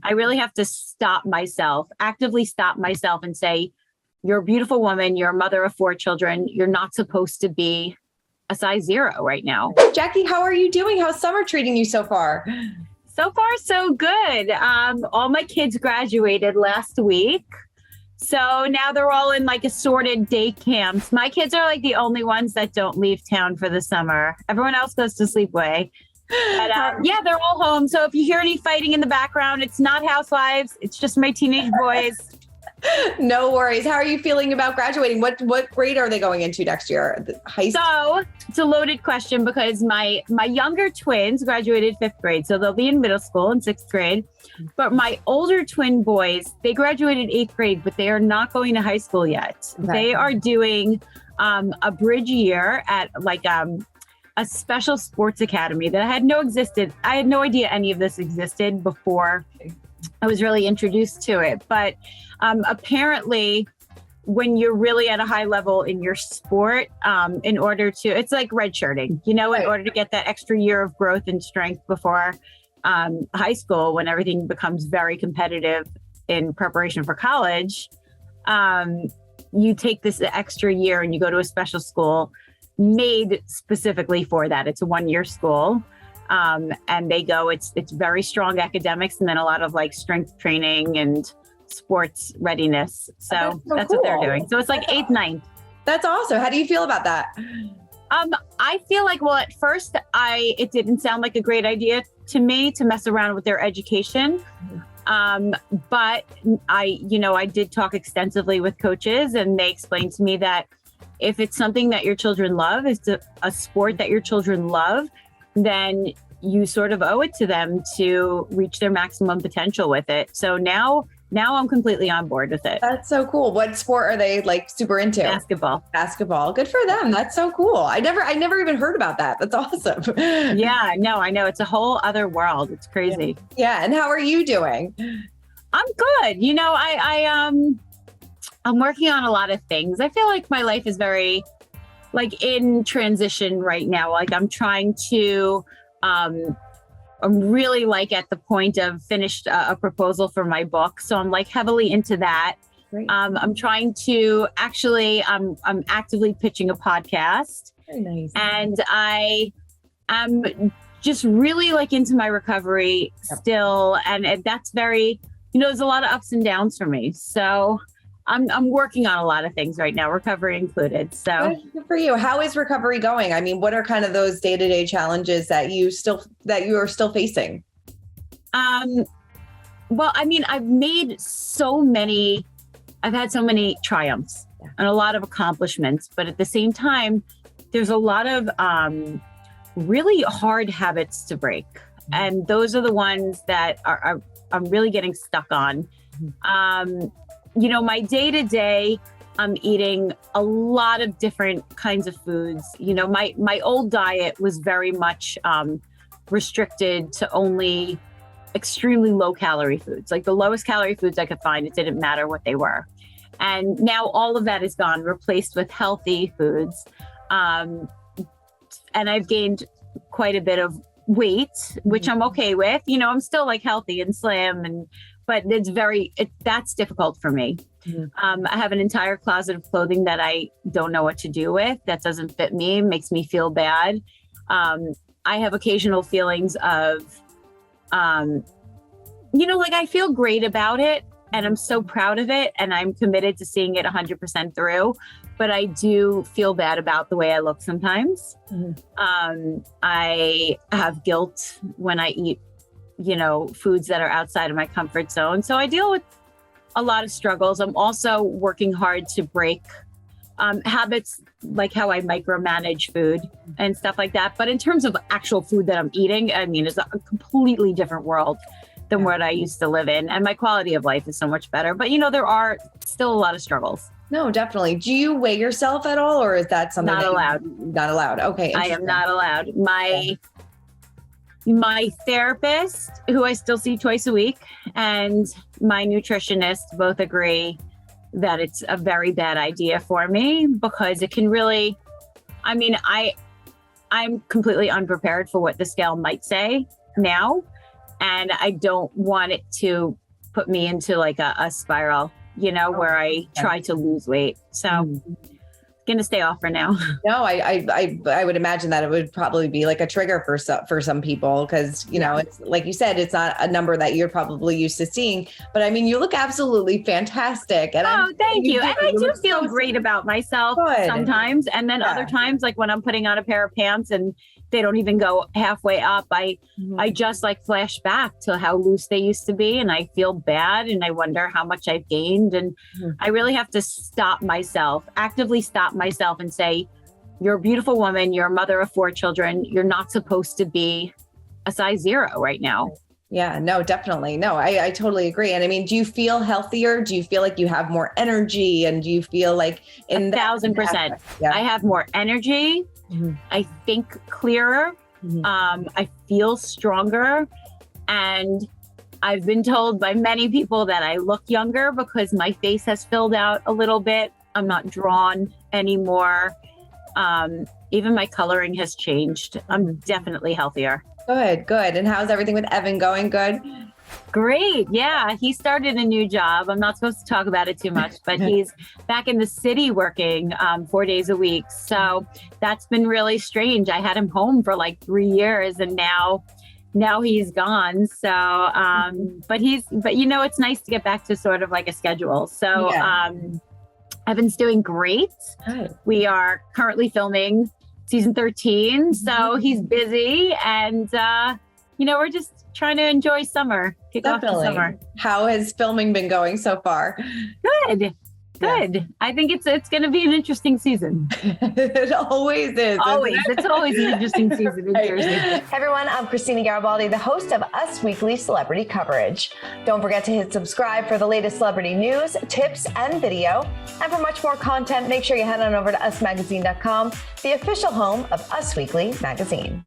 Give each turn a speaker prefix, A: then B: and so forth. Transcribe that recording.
A: I really have to actively stop myself and say, you're a beautiful woman. You're a mother of 4 children. You're not supposed to be a size 0 right now.
B: Jackie, how are you doing? How's summer treating you so far?
A: So far, so good. All my kids graduated last week. So now they're all in like assorted day camps. My kids are like the only ones that don't leave town for the summer. Everyone else goes to sleepaway. But yeah, they're all home. So if you hear any fighting in the background, it's not housewives. It's just my teenage boys.
B: No worries. How are you feeling about graduating? What grade are they going into next year? High school?
A: So it's a loaded question because my younger twins graduated 5th grade. So they'll be in middle school in 6th grade. But my older twin boys, they graduated 8th grade, but they are not going to high school yet. Okay. They are doing a bridge year at like a special sports academy that had I had no idea any of this existed before I was really introduced to it. But apparently when you're really at a high level in your sport, in order to, it's like redshirting, in order to get that extra year of growth and strength before high school, when everything becomes very competitive in preparation for college, you take this extra year and you go to a special school made specifically for that. It's a 1-year school. And they go, it's very strong academics and then a lot of like strength training and sports readiness. So that's cool. What they're doing. So it's like 8th, 9th.
B: That's awesome. How do you feel about that?
A: I feel like, well, at first it didn't sound like a great idea to me to mess around with their education. But I did talk extensively with coaches and they explained to me that if it's something that your children love, it's a sport that your children love, then you sort of owe it to them to reach their maximum potential with it. So now I'm completely on board with it.
B: That's so cool. What sport are they like super into? Basketball. Good for them. That's so cool. I never even heard about that. That's awesome.
A: Yeah, no, I know. It's a whole other world. It's crazy.
B: Yeah. And how are you doing?
A: I'm good. I'm working on a lot of things. I feel like my life is very like in transition right now. Like I'm trying to, I'm really like at the point of finished a proposal for my book. So I'm like heavily into that. Great. I'm trying to actually, I'm actively pitching a podcast.
B: Very nice.
A: And I am just really like into my recovery still. And that's very, there's a lot of ups and downs for me. So I'm working on a lot of things right now, recovery included. So
B: good for you. How is recovery going? I mean, what are kind of those day-to-day challenges that you are still facing?
A: Well, I mean, I've had so many triumphs and a lot of accomplishments, but at the same time, there's a lot of really hard habits to break. And those are the ones that I'm really getting stuck on. My day-to-day, I'm eating a lot of different kinds of foods. My old diet was very much restricted to only extremely low calorie foods, like the lowest calorie foods I could find. It didn't matter what they were. And now all of that is gone, replaced with healthy foods. And I've gained quite a bit of weight, which I'm okay with. I'm still like healthy and slim but that's difficult for me. Mm-hmm. I have an entire closet of clothing that I don't know what to do with, that doesn't fit me, makes me feel bad. I have occasional feelings of, like I feel great about it and I'm so proud of it and I'm committed to seeing it 100% through, but I do feel bad about the way I look sometimes. Mm-hmm. I have guilt when I eat foods that are outside of my comfort zone. So I deal with a lot of struggles. I'm also working hard to break habits like how I micromanage food and stuff like that. But in terms of actual food that I'm eating, I mean, it's a completely different world than what I used to live in. And my quality of life is so much better. But, there are still a lot of struggles.
B: No, definitely. Do you weigh yourself at all? Or is that something
A: not allowed?
B: Not allowed. Okay.
A: I am not allowed. My therapist, who I still see twice a week, and my nutritionist both agree that it's a very bad idea for me because it can really, I'm completely unprepared for what the scale might say now. And I don't want it to put me into like a spiral, where I try to lose weight. So going to stay off for now.
B: No, I would imagine that it would probably be like a trigger for some people because, it's like you said, it's not a number that you're probably used to seeing. But I mean, you look absolutely fantastic. And
A: thank you. And I do feel great about myself sometimes. And then other times, like when I'm putting on a pair of pants and they don't even go halfway up, I just like flash back to how loose they used to be. And I feel bad and I wonder how much I've gained. And I really have to actively stop myself and say, you're a beautiful woman. You're a mother of 4 children. You're not supposed to be a size 0 right now.
B: Yeah, no, definitely. No, I totally agree. And I mean, do you feel healthier? Do you feel like you have more energy? And do you feel like
A: 1,000%? Yeah. I have more energy. I think clearer. I feel stronger. And I've been told by many people that I look younger because my face has filled out a little bit. I'm not drawn anymore. Even my coloring has changed. I'm definitely healthier.
B: Good. And how's everything with Evan going? Good?
A: Great. Yeah. He started a new job. I'm not supposed to talk about it too much, but he's back in the city working 4 days a week. So that's been really strange. I had him home for like 3 years and now he's gone. So, but it's nice to get back to sort of like a schedule. So, Evan's doing great.
B: Good.
A: We are currently filming season 13. So he's busy and, we're just trying to enjoy summer, kick off the summer.
B: How has filming been going so far?
A: Good. Yeah. I think it's going to be an interesting season.
B: It always is.
A: Always. It's always an interesting season in Jersey.
C: Hey everyone, I'm Christina Garibaldi, the host of Us Weekly Celebrity Coverage. Don't forget to hit subscribe for the latest celebrity news, tips, and video. And for much more content, make sure you head on over to usmagazine.com, the official home of Us Weekly magazine.